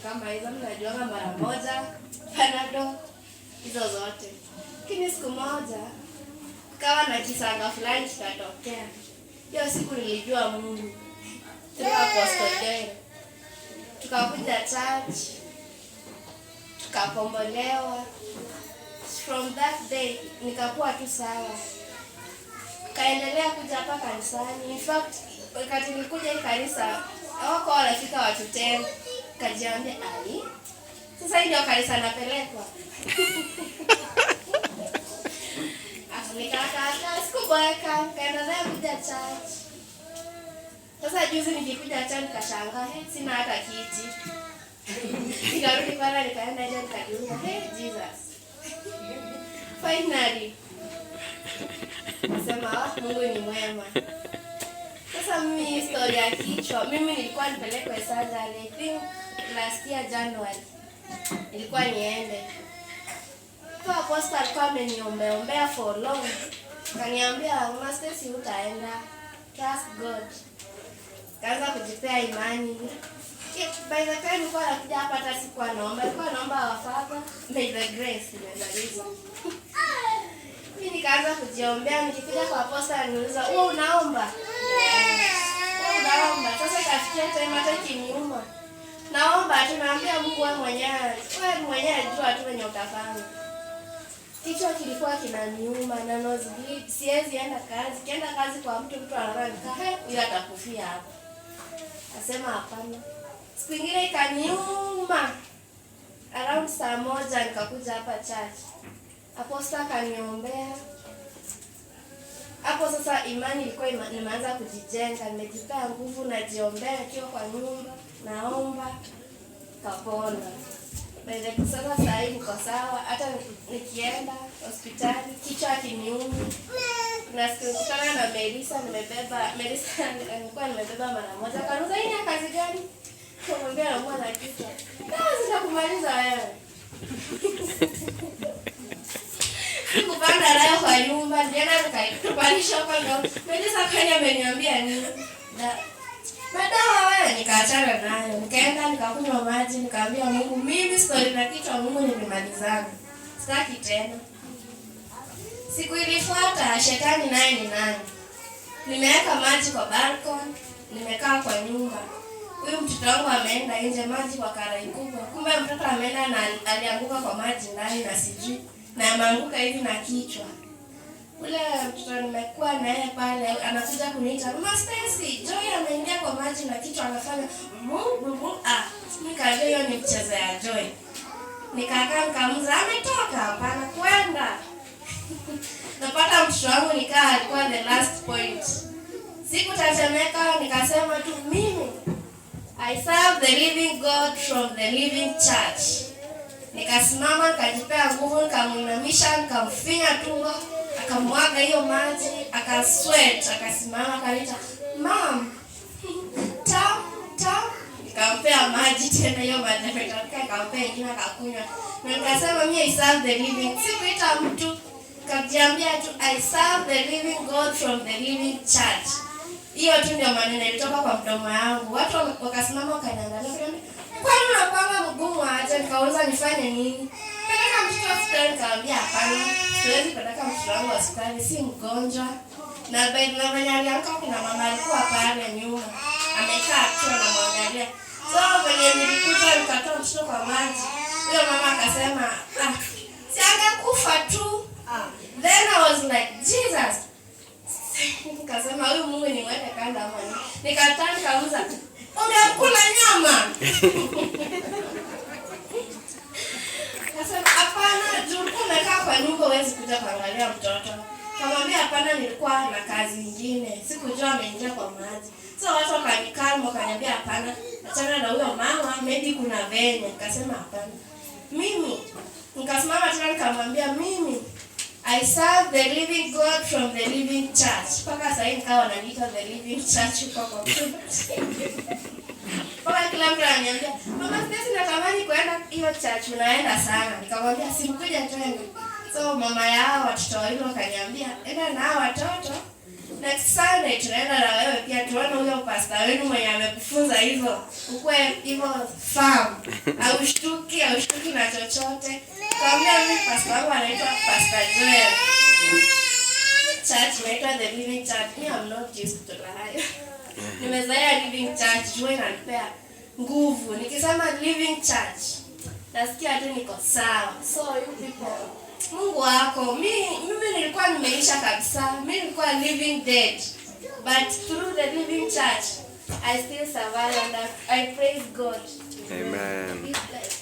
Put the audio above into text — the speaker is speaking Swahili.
kama hizo mnajua mara moja, Panadol, hizo zote. Lakini siku moja kawa na kisanga fulani kikatokea. Hiyo siku nilijua Mungu. Tuka Apostle Joel. Tukakuja church. Tukakombolewa. From that day nikakuwa tu sawa. Kaendelea kuja hapa kanisani. In fact, wakati nilikuja hii kanisa, hawako wanafika watu 10. Kajiambia, "Ai, sasa hii ndio kanisa napelekwa." Nikakaa sikuboeka, kaendelea kuja church. Sasa juzi nikikuja church nikashangaa, sina hata kiti. Nikarudi pale nikaenda nje nikajiuliza, Jesus. Finally. Nasema Mungu ni mwema. Sasa mimi historia ya kichwa, mimi nilikuwa nipelekwe surgery, I think last year January. Nilikuwa niende. Kwa Apostle alikuwa ameniombea for long. Kaniambia, "Stacy utaenda. Trust God." Kaanza kujipea imani. By the time nilikuwa nakuja hapa hata sikuwa naomba. Nilikuwa naomba our Father, may the grace imezaliwa. Mimi nikaanza kujiombea, nikikuja kwa Apostle ananiuliza, "Wewe unaomba?" "Wewe unaomba?" Sasa kafikia time hata kiniuma. Naomba tunaambia Mungu wewe mwenyewe ajua tu wenye utafanya. Kichwa kilikuwa kinaniuma na nosebleed, siwezi enda kazi. Kienda kazi kwa mtu anaona huyo atakufia hapo. Nasema hapana. Siku nyingine ikaniuma. Around saa 1 nikakuja hapa church. Apostle kaniombea. Hapo sasa imani ilikuwa imeanza kujijenga, nimejipea nguvu na jiombea nikiwa kwa nyumba, naomba kapona. Baada sasa sasa hivi niko sawa, hata nikienda hospitali kichwa kiniuma. Na sikutana na Melissa nilikuwa nimebeba mara moja. Kanuza hii ni kazi gani? Kumwambia na mwana kichwa. Kazi za kumaliza wewe. Kupanda nayo kwa nyumba, ndiana nikaitupanisha kwa ndo. Melissa kanya ameniambia nini? Madawa wewe, nikaachana nayo. Nikaenda nikakunywa maji, nikaambia Mungu, mimi story na kichwa Mungu nimemalizana. Sitaki tena. Siku ilifuata shetani naye ni nani? Nimeweka maji kwa balcony, nimekaa kwa nyumba. Huyu mtoto wangu ameenda nje maji kwa karai kubwa. Kumbe mtoto ameenda na alianguka kwa maji ndani na sijui. Na ameanguka hivi na kichwa. Ule mtoto nimekuwa naye pale anakuja kuniita, "Stacy, Joy ameingia kwa maji na kichwa anafanya nikajua hiyo ni mchezo ya Joy." Nikakaa nikamuza, "Ametoka hapana kwenda." Napata mtoto wangu nikaa alikuwa the last point. Sikutatemeka nikasema tu mimi I serve the living God from the living church. Nikasimama nikajipea nguvu, nikamunamisha, nikamfinya tumbo, akamwaga hiyo maji, akasweat, akasimama akaniita, "Mom, tam." Nikampea maji tena hiyo maji nikampea ingine akakunywa. Na nikasema mimi I serve the living. Sikuita mtu, nikajiambia tu I serve the living God from the living church. Hiyo tu ndio maneno yalitoka kwa mdomo wangu. Watu wakasimama wakaniangalia. "Kwani unapanga mgumu aje?" Nikauliza nifanye nini? Peleka mtoto hospitali, nikamwambia hapana. Siwezi peleka mtoto wangu hospitali, si mgonjwa. Na baada ya aliamka kuna mama alikuwa pale nyuma. Amekaa tu anamwangalia. So venye nilikuja nikatoa mtoto kwa maji. Huyo mama akasema, "Si angekufa tu." Then I was like, Jesus. Nikasema huyu Mungu ni mwende kanda mwana. Nikataa nikauza, "Ungekula nyama?" Nasema hapana, juu umekaa kwa nyumba huwezi kuja kuangalia mtoto. Kamwambia hapana, nilikuwa na kazi nyingine. Sikujua ameingia kwa maji. So watu wakanikalma wakaniambia hapana, achana na huyo mama, maybe kuna venye. Nikasema hapana. Mimi nikasimama tena nikamwambia mimi I serve the living God from the living church. Paka sasa nikawa wananiita the living church kwa Paka kila mtu ananiambia, "Mama Stacy natamani kwenda hiyo church, unaenda sana." Nikamwambia simkuja twende. So mama yao watoto wao wakaniambia, "Enda na watoto Next Sunday tunaenda na wewe pia tuone huyo pastor wenu mwenye amekufunza hizo. Ukwe hivyo farm. Haushtuki na chochote. Kaambia mimi pastor wangu anaitwa Pastor Joel. Church inaitwa The Living Church. I'm not used to lie. Nimezoea Living Church, jua inanipea nguvu. Nikisema Living Church, nasikia tu niko sawa. So you people, Mungu wako, mimi nilikuwa nimeisha kabisa. Mimi nilikuwa living dead. But through the Living Church, I still survive and I praise God. Amen. Peace.